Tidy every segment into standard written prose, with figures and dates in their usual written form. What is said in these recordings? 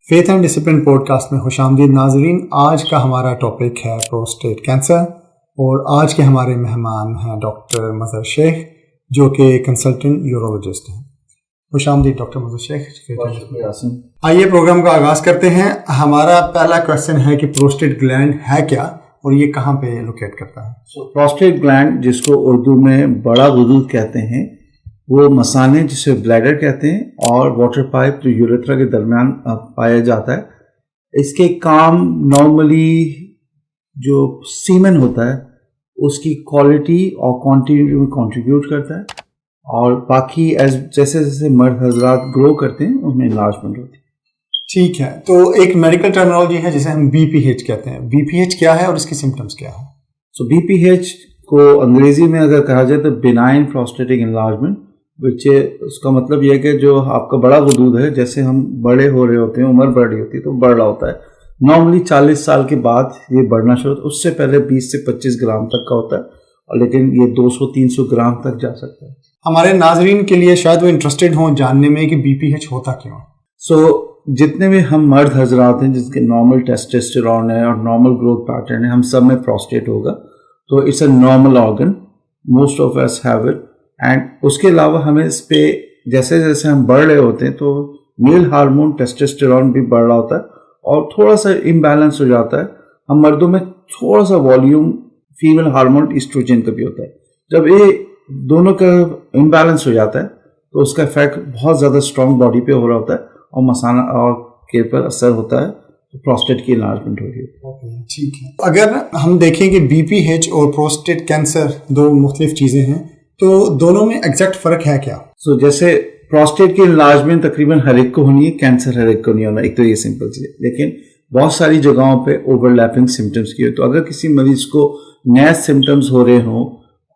Faith and discipline podcast میں خوش آمدید ناظرین. آج کا ہمارا ٹاپک ہے پروسٹیٹ کینسر اور آج کے ہمارے مہمان ہیں ڈاکٹر مظہر شیخ جو کہ کنسلٹنٹ یورولوجسٹ ہیں. خوش آمدید ڈاکٹر مظہر شیخ. آئیے پروگرام کا آغاز کرتے ہیں. ہمارا پہلا کویشچن ہے کہ پروسٹیٹ گلینڈ ہے کیا اور یہ کہاں پہ لوکیٹ کرتا ہے؟ پروسٹیٹ گلینڈ جس کو اردو میں بڑا غدود کہتے ہیں وہ مثانے جسے بلیڈر کہتے ہیں اور واٹر پائپ جو یوریتھرا کے درمیان پایا جاتا ہے. اس کے کام نارملی جو سیمن ہوتا ہے اس کی کوالٹی اور کوانٹٹی میں کنٹریبیوٹ کرتا ہے اور باقی جیسے جیسے مرد حضرات گرو کرتے ہیں ان میں انلارجمنٹ ہوتی ہے. ٹھیک ہے, تو ایک میڈیکل ٹرمینالوجی ہے جسے ہم بی پی ایچ کہتے ہیں. بی پی ایچ کیا ہے اور اس کی سمٹمز کیا ہے؟ سو بی پی ایچ کو انگریزی میں اگر کہا جائے تو بینائن پروسٹیٹک انلارجمنٹ، اس کا مطلب یہ ہے کہ جو آپ کا بڑا غدود ہے جیسے ہم بڑے ہو رہے ہوتے ہیں، عمر بڑھ رہی ہوتی ہے تو بڑھ رہا ہوتا ہے. نارملی 40 سال کے بعد یہ بڑھنا شروع ہوتا ہے. اس سے پہلے 20 سے 25 گرام تک کا ہوتا ہے لیکن یہ 200-300 گرام تک جا سکتا ہے. ہمارے ناظرین کے لیے شاید وہ انٹرسٹڈ ہوں جاننے میں کہ بی پی ایچ ہوتا کیوں. سو جتنے بھی ہم مرد حضرات ہیں جس کے نارمل ٹیسٹوسٹیرون ہے اور نارمل گروتھ پیٹرن ہے، ہم سب میں پروسٹیٹ ہوگا. تو it's a normal organ, most of us have it. And اس کے علاوہ ہمیں اس پہ جیسے جیسے ہم بڑھ رہے ہوتے ہیں تو میل ہارمون ٹیسٹوسٹیرون بھی بڑھ رہا ہوتا ہے اور تھوڑا سا امبیلنس ہو جاتا ہے. ہم مردوں میں تھوڑا سا والیوم فیمیل ہارمون ایسٹروجن کا بھی ہوتا ہے. جب یہ دونوں کا امبیلنس ہو جاتا ہے تو اس کا افیکٹ بہت زیادہ اسٹرانگ باڈی پہ ہو رہا ہوتا ہے اور مثانہ اور کے پر اثر ہوتا ہے تو پروسٹیٹ کی انلارجمنٹ ہو رہی ہے. ٹھیک ہے, اگر ہم دیکھیں کہ بی پی ایچ اور پروسٹیٹ کینسر دو مختلف چیزیں ہیں تو دونوں میں ایگزیکٹ فرق ہے کیا؟ سو جیسے پروسٹیٹ کی انلارجمنٹ تقریباً ہر ایک کو ہونی ہے، کینسر ہر ایک کو نہیں ہونا. ایک تو یہ سمپل چیز ہے، لیکن بہت ساری جگہوں پہ اوور لیپنگ سمٹمس کی ہو. تو اگر کسی مریض کو نئے سمٹمس ہو رہے ہوں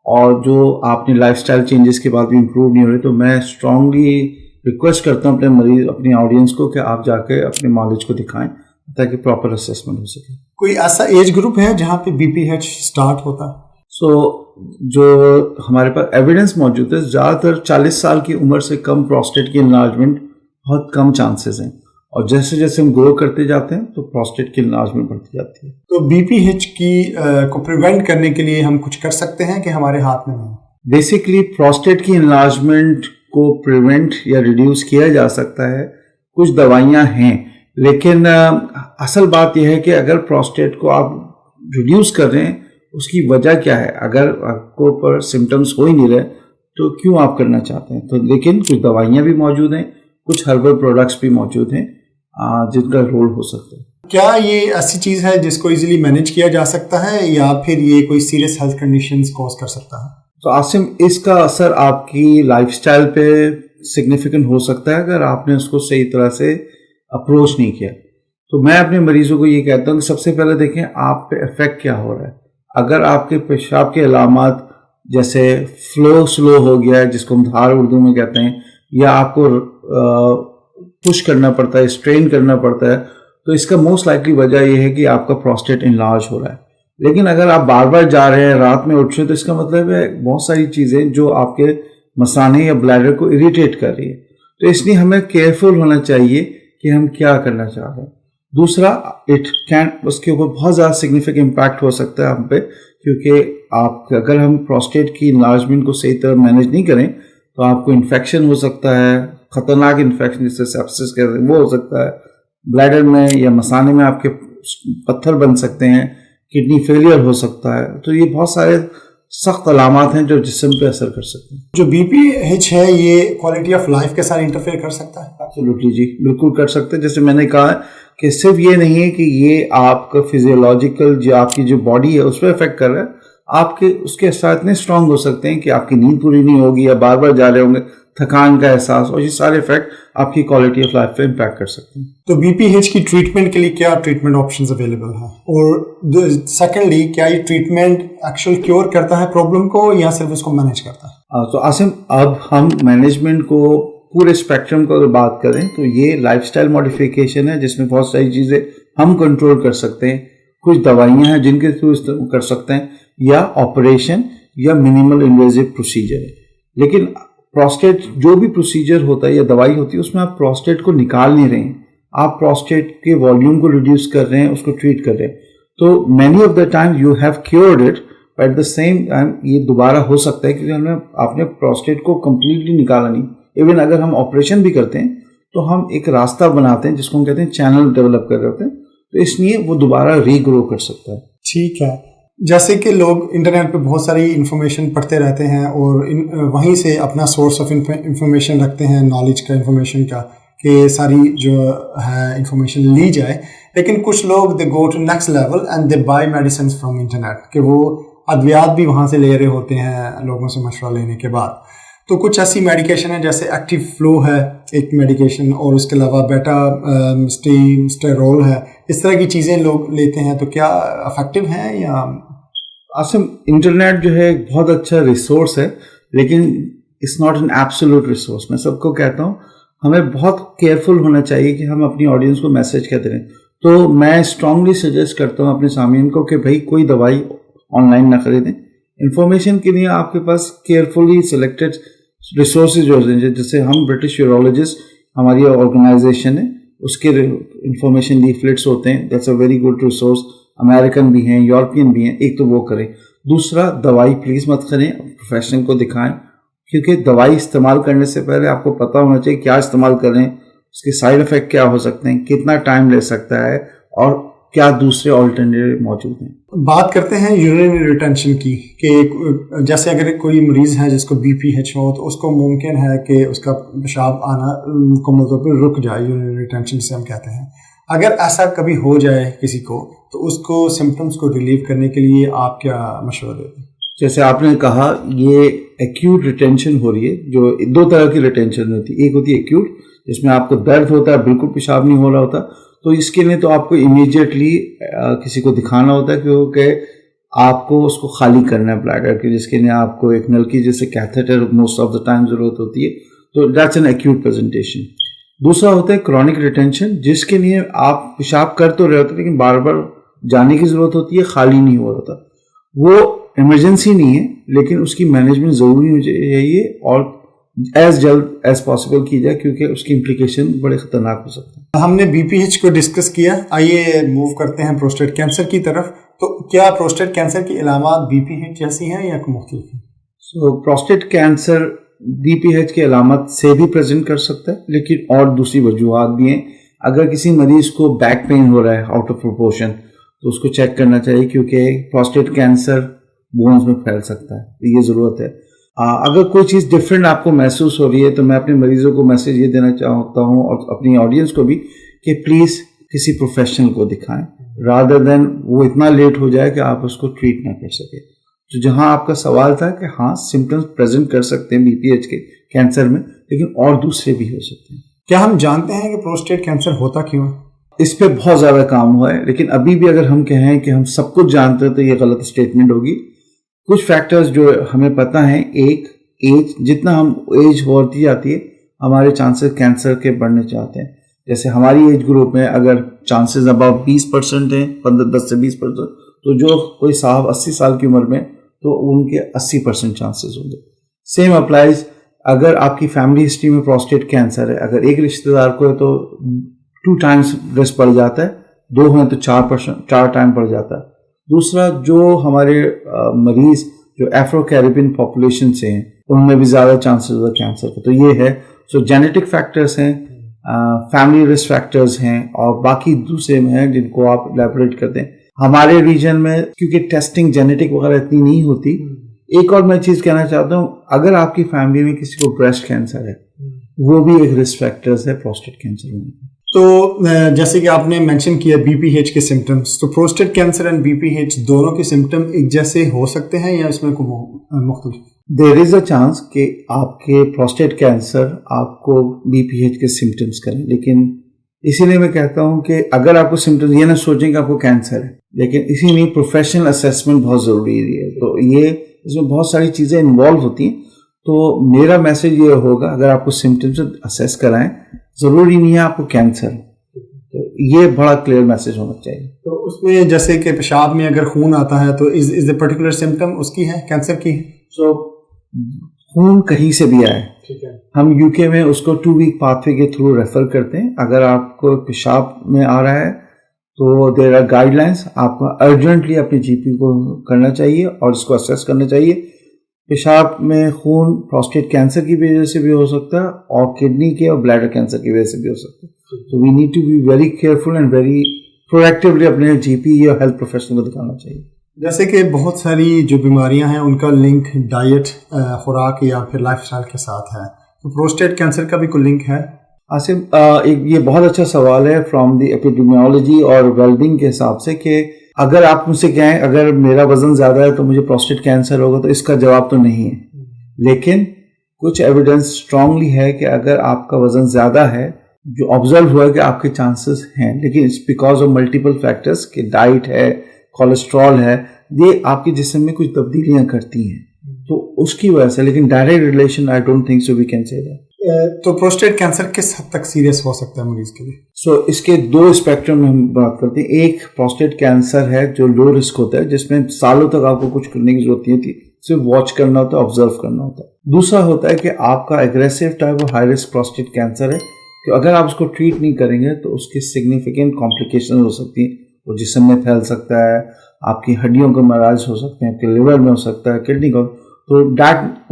اور جو آپ نے لائف سٹائل چینجز کے بعد بھی امپروو نہیں ہو رہے تو میں اسٹرانگلی ریکویسٹ کرتا ہوں اپنے مریض اپنی آڈینس کو کہ آپ جا کے اپنے مالج کو دکھائیں تاکہ پراپر اسسمنٹ ہو سکے. کوئی ایسا ایج گروپ ہے جہاں پہ بی پی ایچ سٹارٹ ہوتا ہے؟ سو جو ہمارے پاس ایویڈنس موجود ہے زیادہ تر 40 سال کی عمر سے کم پروسٹیٹ کی انلارجمنٹ بہت کم چانسز ہیں اور جیسے جیسے ہم گرو کرتے جاتے ہیں تو پروسٹیٹ کی انلارجمنٹ بڑھتی جاتی ہے. تو بی پی ایچ کو پریونٹ کرنے کے لیے ہم کچھ کر سکتے ہیں کہ ہمارے ہاتھ میں نہیں؟ بیسکلی پروسٹیٹ کی انلارجمنٹ کو پریونٹ یا ریڈیوس کیا جا سکتا ہے. کچھ دوائیاں ہیں لیکن اصل بات یہ ہے کہ اگر پروسٹیٹ کو آپ ریڈیوس کر رہے ہیں اس کی وجہ کیا ہے. اگر آپ کو پر سمٹمس ہو ہی نہیں رہے تو کیوں آپ کرنا چاہتے ہیں. تو لیکن کچھ دوائیاں بھی موجود ہیں، کچھ ہربل پروڈکٹس بھی موجود ہیں جن کا رول ہو سکتا ہے. کیا یہ ایسی چیز ہے جس کو ایزیلی مینیج کیا جا سکتا ہے یا پھر یہ کوئی سیریس ہیلتھ کنڈیشنز کوز کر سکتا ہے؟ تو عاصم، اس کا اثر آپ کی لائف سٹائل پہ سگنیفیکنٹ ہو سکتا ہے اگر آپ نے اس کو صحیح طرح سے اپروچ نہیں کیا. تو میں اپنے مریضوں کو یہ کہتا ہوں کہ سب سے پہلے دیکھیں آپ پہ افیکٹ کیا ہو رہا ہے. اگر آپ کے پیشاب کے علامات جیسے فلو سلو ہو گیا ہے جس کو ہم دھار اردو میں کہتے ہیں، یا آپ کو پش کرنا پڑتا ہے، اسٹرین کرنا پڑتا ہے، تو اس کا موسٹ لائکلی وجہ یہ ہے کہ آپ کا پروسٹیٹ انلارج ہو رہا ہے. لیکن اگر آپ بار بار جا رہے ہیں، رات میں اٹھ رہے ہیں، تو اس کا مطلب ہے بہت ساری چیزیں جو آپ کے مثانے یا بلیڈر کو اریٹیٹ کر رہی ہے. تو اس لیے ہمیں کیئرفل ہونا چاہیے کہ ہم کیا کرنا چاہ رہے ہیں. دوسرا اس کے اوپر بہت زیادہ سگنیفیکنٹ امپیکٹ ہو سکتا ہے ہم پہ، کیونکہ اگر ہم پروسٹیٹ کی انلارجمنٹ کو صحیح طرح مینیج نہیں کریں تو آپ کو انفیکشن ہو سکتا ہے، خطرناک انفیکشن جسے سیپسس کہتے ہیں وہ ہو سکتا ہے. بلیڈر میں یا مثانے میں آپ کے پتھر بن سکتے ہیں، کڈنی فیلئر ہو سکتا ہے. تو یہ بہت سارے سخت علامات ہیں جو جسم پہ اثر کر سکتے ہیں. جو بی پی ایچ ہے یہ کوالٹی آف لائف کے ساتھ انٹرفیئر کر سکتا ہے؟ ایبسولوٹلی جی، بالکل کر سکتے ہیں. جیسے میں نے کہا کہ صرف یہ نہیں ہے کہ یہ آپ کا فزیولوجیکل جو آپ کی جو باڈی ہے اس پہ افیکٹ کر رہا ہے، آپ کے اس کے اثرات اتنے اسٹرانگ ہو سکتے ہیں کہ آپ کی نیند پوری نہیں ہوگی یا بار بار جا رہے ہوں گے، تھکان کا احساس، اور یہ سارے افیکٹ آپ کی کوالٹی آف لائف پہ امپیکٹ کر سکتے ہیں. تو بی پی ایچ کی ٹریٹمنٹ کے لیے کیا ٹریٹمنٹ آپشنز اویلیبل ہیں، اور سیکنڈلی کیا یہ ٹریٹمنٹ ایکچوئل کیور کرتا ہے پرابلم کو یا صرف اس کو مینیج کرتا ہے؟ تو عاصم، اب ہم مینجمنٹ کو پورے اسپیکٹرم کو اگر بات کریں تو یہ لائف سٹائل ماڈیفیکیشن ہے جس میں بہت ساری چیزیں ہم کنٹرول کر سکتے ہیں. کچھ دوائیاں ہیں جن کے تھرو کر سکتے ہیں، یا آپریشن یا منیمل انویزو پروسیجر ہے. لیکن پروسٹیٹ جو بھی پروسیجر ہوتا ہے یا دوائی ہوتی ہے اس میں آپ پروسٹیٹ کو نکال نہیں رہے ہیں، آپ پروسٹیٹ کے والیوم کو ریڈیوس کر رہے ہیں, اس کو ٹریٹ کر رہے ہیں. تو many of the time you have cured it, at the same time یہ دوبارہ ہو سکتا ہے کیونکہ آپ نے پروسٹیٹ کو کمپلیٹلی نکالا نہیں. ایون اگر ہم آپریشن بھی کرتے ہیں تو ہم ایک راستہ بناتے ہیں جس کو ہم کہتے ہیں چینل ڈیولپ کر رہے ہوتے ہیں, تو اس لیے وہ دوبارہ ری گرو کر سکتا ہے. ٹھیک ہے. جیسے کہ لوگ انٹرنیٹ پہ بہت ساری انفارمیشن پڑھتے رہتے ہیں اور وہیں سے اپنا سورس آف انفارمیشن رکھتے ہیں, نالج کا, انفارمیشن کا, کہ ساری جو ہے انفارمیشن لی جائے. لیکن کچھ لوگ they go to next level and they buy medicines from internet, کہ وہ ادویات بھی وہاں سے لے رہے ہوتے ہیں لوگوں سے مشورہ لینے کے بعد. تو کچھ ایسی میڈیکیشن ہے جیسے ایکٹیو فلو ہے ایک میڈیکیشن, اور اس کے علاوہ بیٹا اسٹیرول ہے, اس طرح کی چیزیں لوگ لیتے ہیں, تو کیا افیکٹو ہیں یا؟ عاصم, انٹرنیٹ جو ہے ایک بہت اچھا ریسورس ہے لیکن it's not an absolute resource. میں سب کو کہتا ہوں ہمیں بہت کیئرفل ہونا چاہیے کہ ہم اپنی آڈینس کو میسج کہتے رہیں. تو میں اسٹرانگلی سجیسٹ کرتا ہوں اپنے سامعین کو کہ بھائی کوئی دوائی آن لائن نہ خریدیں. انفارمیشن کے لیے آپ کے پاس کیئرفلی سلیکٹڈ ریسورسز جو ہوتے ہیں, جیسے ہم برٹش یورولوجسٹ ہماری آرگنائزیشن ہے, اس کے انفارمیشن لیفلیٹس ہوتے ہیں, that's a very good resource. American بھی ہیں, یورپین بھی ہیں, ایک تو وہ کریں. دوسرا, دوائی پلیز مت کریں, پروفیشنل کو دکھائیں, کیونکہ دوائی استعمال کرنے سے پہلے آپ کو پتہ ہونا چاہیے کیا استعمال کریں, اس کے سائیڈ افیکٹ کیا ہو سکتے ہیں, کتنا ٹائم لے سکتا ہے, اور کیا دوسرے آلٹرنیٹیو موجود ہیں. بات کرتے ہیں یورینری ریٹینشن کی, کہ جیسے اگر کوئی مریض ہے جس کو بی پی ایچ ہو تو اس کو ممکن ہے کہ اس کا پیشاب آنا مکمل طور پر رک جائے, یورینری ریٹینشن سے ہم کہتے ہیں. اگر ایسا کبھی ہو جائے کسی کو تو اس کو سمپٹمس کو ریلیو کرنے کے لیے آپ کیا مشورہ دیتے ہیں؟ جیسے آپ نے کہا یہ ایکیوٹ ریٹینشن ہو رہی ہے, جو دو طرح کی ریٹینشن ہوتی ہے. ایک ہوتی ہے ایکیوٹ جس میں آپ کو درد ہوتا ہے, بالکل پیشاب نہیں ہو رہا ہوتا, تو اس کے لیے تو آپ کو امیڈیٹلی کسی کو دکھانا ہوتا ہے کیونکہ آپ کو اس کو خالی کرنا ہے بلیڈر کی, جس کے لیے آپ کو ایک نلکی جیسے catheter most of the time ضرورت ہوتی ہے. تو دیٹس این ایکیوٹ پریزنٹیشن. دوسرا ہوتا ہے کرونک ریٹینشن, جس کے لیے آپ پیشاب کر تو رہے ہوتے لیکن بار بار جانے کی ضرورت ہوتی ہے, خالی نہیں ہو رہا ہوتا. وہ ایمرجنسی نہیں ہے لیکن اس کی مینجمنٹ ضروری ہو چاہیے اور ایز جلد ایز پاسبل کی جائے, کیونکہ اس کی امپلیکیشن بڑے خطرناک ہو سکتے ہیں. ہم نے بی پی ایچ کو ڈسکس کیا, آئیے موو کرتے ہیں پروسٹیٹ کینسر کی طرف. تو کیا پروسٹیٹ کینسر کی علامات بی پی ایچ جیسی ہیں یا مختلف ہیں؟ Prostate cancer B P H کی علامت سے بھی پریزنٹ کر سکتا ہے, لیکن اور دوسری وجوہات بھی ہیں. اگر کسی مریض کو بیک پین ہو رہا ہے آؤٹ آف پروپورشن تو اس کو چیک کرنا چاہیے, کیونکہ پروسٹیٹ کینسر بونز میں پھیل سکتا ہے, یہ ضرورت ہے. اگر کوئی چیز ڈفرینٹ آپ کو محسوس ہو رہی ہے تو میں اپنے مریضوں کو میسج یہ دینا چاہتا ہوں اور اپنی آڈینس کو بھی کہ پلیز کسی پروفیشنل کو دکھائیں, رادر دین وہ اتنا لیٹ ہو جائے کہ آپ اس کو ٹریٹ نہ کر سکیں. تو جہاں آپ کا سوال تھا کہ ہاں سمٹمز پریزنٹ کر سکتے ہیں بی پی ایچ کے کینسر میں, لیکن اور دوسرے بھی ہو سکتے ہیں. کیا ہم جانتے ہیں کہ پروسٹیٹ کینسر ہوتا کیوں ہے؟ اس پہ بہت زیادہ کام ہوا ہے, لیکن ابھی بھی اگر ہم کہیں کہ ہم سب کچھ جانتے ہیں تو یہ غلط اسٹیٹمنٹ ہوگی. کچھ فیکٹرز جو ہمیں پتہ ہیں, ایک ایج, جتنا ہم ایج ہوتی جاتی ہے ہمارے چانسز کینسر کے بڑھنے چاہتے ہیں. جیسے ہماری ایج گروپ میں اگر چانسز اباؤٹ 20% ہیں, 10 سے 20%, تو جو کوئی صاحب 80 سال کی عمر میں تو ان کے 80% چانسز ہوں گے. سیم اپلائز اگر آپ کی فیملی ہسٹری میں پروسٹیٹ کینسر ہے, اگر ایک رشتہ دار کو ہے تو 2 times رسک بڑھ جاتا ہے, 2 ہیں تو 4 ٹائم بڑھ جاتا ہے. دوسرا, جو ہمارے مریض جو ایفرو کیریبین پاپولیشن سے ہیں ان میں بھی زیادہ چانسز ہوتا ہے کینسر کا, تو یہ ہے. سو جینیٹک فیکٹرز ہیں, فیملی رسک فیکٹرز ہیں, اور باقی دوسرے میں ہیں جن کو آپ الیبوریٹ کرتے ہیں. ہمارے ریجن میں کیونکہ ٹیسٹنگ جینیٹک وغیرہ اتنی نہیں ہوتی. ایک اور میں چیز کہنا چاہتا ہوں, اگر آپ کی فیملی میں کسی کو بریسٹ کینسر ہے وہ بھی ایک رسک فیکٹرز ہے پروسٹیٹ کینسر میں. تو جیسے کہ آپ نے مینشن کیا بی پی ایچ کے سمٹمس, تو prostate cancer and B P H دونوں کے سمٹم ایک جیسے ہو سکتے ہیں یا اس میں کوئی مختلف؟ دیر از اے چانس کہ آپ کے پروسٹیٹ کینسر آپ کو بی پی ایچ کے سمٹمس کریں, لیکن اسی لیے میں کہتا ہوں کہ اگر آپ کو سمٹمس, یہ نہ سوچیں کہ آپ کو کینسر ہے, لیکن اسی لیے پروفیشنل اسیسمنٹ بہت ضروری ہے. تو یہ اس میں بہت ساری چیزیں انوالو ہوتی ہیں. تو میرا میسج یہ ہوگا, اگر آپ کو سمٹمس اسیس کرائیں, ضروری نہیں ہے آپ کو کینسر, تو یہ بڑا کلیئر میسج ہونا چاہیے. تو اس میں جیسے کہ پیشاب میں اگر خون آتا ہے تو از اے پرٹیکولر سمٹم اس کی ہے کینسر کی؟ سو خون کہیں سے بھی آئے, ٹھیک ہے, ہم UK میں اس کو 2 week پاتھ وے کے تھرو ریفر کرتے ہیں. اگر آپ کو پیشاب میں آ رہا ہے تو دیر آر گائیڈ لائنس, آپ کو ارجنٹلی اپنے GP کو کرنا چاہیے اور اس کو اسیس کرنا چاہیے. پیشاب میں خون پروسٹیٹ کینسر کی وجہ سے بھی ہو سکتا ہے اور کڈنی کے اور بلیڈر کینسر کی وجہ سے بھی ہو سکتا ہے. تو we need to be very careful and very proactively اپنے GP یا ہیلتھ پروفیشنل کو دکھانا چاہیے. جیسے کہ بہت ساری جو بیماریاں ہیں ان کا لنک ڈائٹ, خوراک یا پھر لائف اسٹائل کے ساتھ ہے, تو پروسٹیٹ کینسر کا بھی کوئی لنک ہے؟ آصف, یہ بہت اچھا سوال ہے فرام دی ایپیڈیمیولوجی اور ویلبینگ کے حساب سے, کہ اگر آپ مجھ سے کہیں اگر میرا وزن زیادہ ہے تو مجھے پروسٹیٹ کینسر ہوگا, تو اس کا جواب تو نہیں ہے. لیکن کچھ ایویڈنس اسٹرانگلی ہے کہ اگر آپ کا وزن زیادہ ہے, جو آبزرو ہوا ہے کہ آپ کے چانسز ہیں, لیکن it's because of multiple factors, کہ ڈائٹ ہے, کولیسٹرول ہے, یہ آپ کے جسم میں کچھ تبدیلیاں کرتی ہیں, تو اس کی وجہ سے. لیکن direct relation I don't think so we can say that. تو پروسٹیٹ کینسر کس حد تک سیریس ہو سکتا ہے مریض کے لیے؟ سو اس کے 2 اسپیکٹرم میں ہم بات کرتے ہیں. ایک پروسٹیٹ کینسر ہے جو لو رسک ہوتا ہے, جس میں سالوں تک آپ کو کچھ کرنے کی ضرورت نہیں ہوتی, صرف واچ کرنا ہوتا ہے, آبزرو کرنا ہوتا ہے. دوسرا ہوتا ہے کہ آپ کا اگریسو ٹائپ اور ہائی رسک پروسٹیٹ کینسر ہے, کہ اگر آپ اس کو ٹریٹ نہیں کریں گے تو اس کی سگنیفیکنٹ کمپلیکیشن ہو سکتی ہیں. وہ جسم میں پھیل سکتا ہے, آپ کی ہڈیوں کے مراض ہو سکتے ہیں, آپ کے لیور میں ہو سکتا ہے, کڈنی کا. تو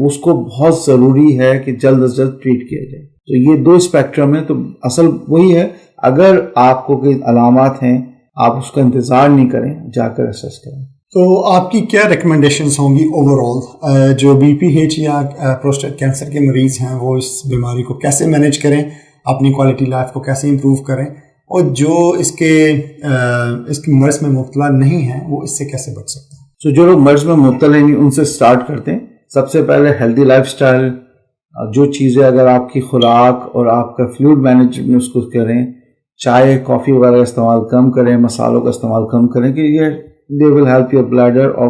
اس کو بہت ضروری ہے کہ جلد از جلد ٹریٹ کیا جائے. تو یہ 2 اسپیکٹرم ہے. تو اصل وہی ہے, اگر آپ کو کوئی علامات ہیں آپ اس کا انتظار نہیں کریں, جا کر اسیس کریں. تو آپ کی کیا ریکمنڈیشنز ہوں گی اوور آل, جو BPH یا پروسٹیٹ کینسر کے مریض ہیں وہ اس بیماری کو کیسے مینیج کریں, اپنی کوالٹی لائف کو کیسے امپروو کریں, اور جو اس کے مرض میں مبتلا نہیں ہیں وہ اس سے کیسے بچ سکتے ہیں؟ تو جو لوگ مرض میں مبتلا ہیں ان سے سٹارٹ کرتے ہیں. سب سے پہلے ہیلدی لائف سٹائل, جو چیزیں اگر آپ کی خوراک اور آپ کا فلوئڈ مینجمنٹ اس کو کریں, چائے کافی وغیرہ استعمال کم کریں, مسالوں کا استعمال کم کریں, کہ یہ they will help your bladder اور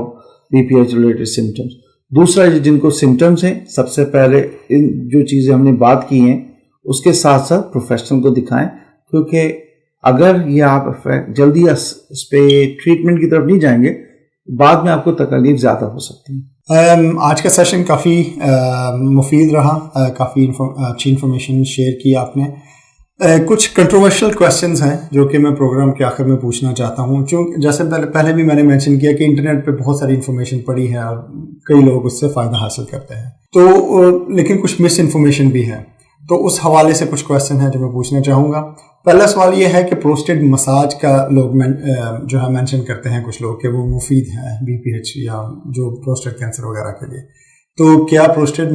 BPH related symptoms. دوسرا جن کو سمٹمس ہیں, سب سے پہلے ان جو چیزیں ہم نے بات کی ہیں اس کے ساتھ ساتھ پروفیشنل کو دکھائیں, کیونکہ اگر یہ آپ جلدی اس پہ ٹریٹمنٹ کی طرف نہیں جائیں گے, بعد میں آپ کو تکلیف زیادہ ہو سکتی ہیں. آج کا سیشن کافی مفید رہا, کافی اچھی انفارمیشن شیئر کی آپ نے. کچھ کنٹروورشل کویسچنز ہیں جو کہ میں پروگرام کے آخر میں پوچھنا چاہتا ہوں. چونکہ جیسے پہلے بھی میں نے مینشن کیا کہ انٹرنیٹ پہ بہت ساری انفارمیشن پڑی ہے اور کئی لوگ اس سے فائدہ حاصل کرتے ہیں, تو لیکن کچھ مس انفارمیشن بھی ہے. تو اس حوالے سے کچھ کویسچن ہیں جو میں پوچھنا چاہوں گا. پہلا سوال یہ ہے کہ پروسٹیٹ مساج کا لوگ جو ہے مینشن کرتے ہیں کچھ لوگ کہ وہ مفید ہے BPH یا جو پروسٹیٹ کینسر وغیرہ کے لیے. تو کیا پروسٹیٹ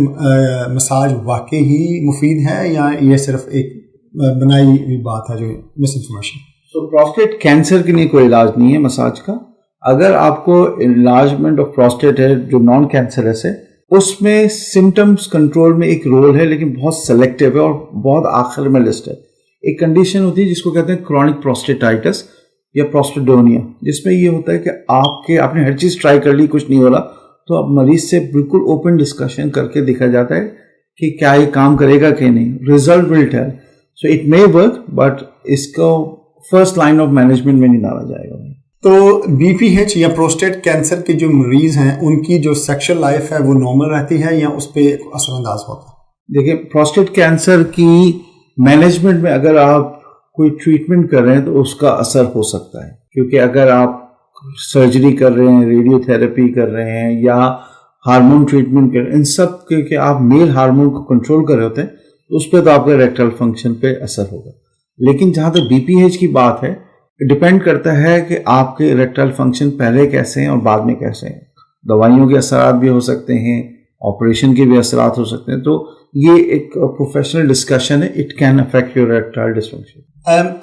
مساج واقعی ہی مفید ہے یا یہ صرف ایک بنائی ہوئی بات ہے جو مس انفارمیشن؟ تو پروسٹیٹ کینسر کے لیے کوئی علاج نہیں ہے مساج کا. اگر آپ کو انلارجمنٹ آف پروسٹیٹ ہے جو نان کینسرس ہے, اس میں سمٹمس کنٹرول میں ایک رول ہے, لیکن بہت سلیکٹیو ہے اور بہت آخر میں لسٹ ہے. ایک کنڈیشن ہوتی ہے جس کو کہتے ہیں کرونک پروسٹیٹائٹس یا پروسٹیڈونیا, جس میں یہ ہوتا ہے کہ آپ نے ہر چیز ٹرائی کر لی, کچھ نہیں ہو رہا, تو اب مریض سے بالکل اوپن ڈسکشن کر کے دیکھا جاتا ہے کہ کیا یہ کام کرے گا کہ نہیں. Result will tell. So it may work, but اس کو فرسٹ لائن آف مینجمنٹ میں نہیں ڈالا جائے گا. تو BPH یا پروسٹیٹ کینسر کے جو مریض ہیں ان کی جو سیکشل لائف ہے وہ نارمل رہتی ہے یا اس پہ اثر انداز ہوتا ہے؟ دیکھیں, پروسٹیٹ کینسر کی مینجمنٹ میں اگر آپ کوئی ٹریٹمنٹ کر رہے ہیں تو اس کا اثر ہو سکتا ہے, کیونکہ اگر آپ سرجری کر رہے ہیں, ریڈیو تھراپی کر رہے ہیں یا ہارمون ٹریٹمنٹ کر رہے ہیں, ان سب کے آپ میل ہارمون کو کنٹرول کر رہے ہوتے ہیں, اس پہ تو آپ کے ریکٹل فنکشن پہ اثر ہوگا. لیکن جہاں تک BPH کی بات ہے, ڈپینڈ کرتا ہے کہ آپ کے ریکٹل فنکشن پہلے کیسے ہیں اور بعد میں کیسے ہیں. دوائیوں کے اثرات بھی ہو سکتے ہیں, آپریشن کے بھی اثرات ہو سکتے ہیں. تو یہ ایک پروفیشنل ڈسکشن ہے, it can affect your rectal dysfunction.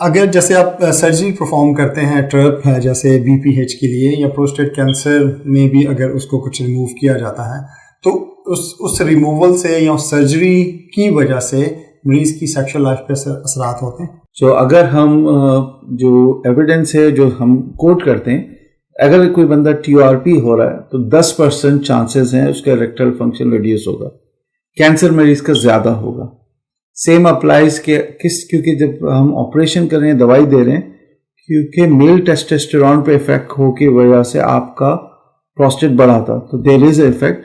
اگر جیسے آپ سرجری پرفارم کرتے ہیں, ٹرپ ہے جیسے BPH کے لیے یا پروسٹیٹ کینسر میں بھی اگر اس کو کچھ ریموو کیا جاتا ہے, تو اس ریموول سے یا اس سرجری کی وجہ سے مریض کی سیکشل لائف پہ اثرات ہوتے ہیں. سو اگر ہم جو ایویڈنس ہے جو ہم کوٹ کرتے ہیں, اگر کوئی بندہ TURP ہو رہا ہے تو 10% چانسز ہیں اس کا ریکٹل فنکشن ریڈیوس ہوگا. کینسر مریض کا زیادہ ہوگا. سیم اپلائز کیونکہ جب ہم آپریشن کر رہے ہیں, دوائی دے رہے ہیں, کیونکہ میل ٹیسٹوسٹیرون پہ افیکٹ ہو کی وجہ سے آپ کا پروسٹیٹ بڑھا تھا, تو دیر از اے افیکٹ.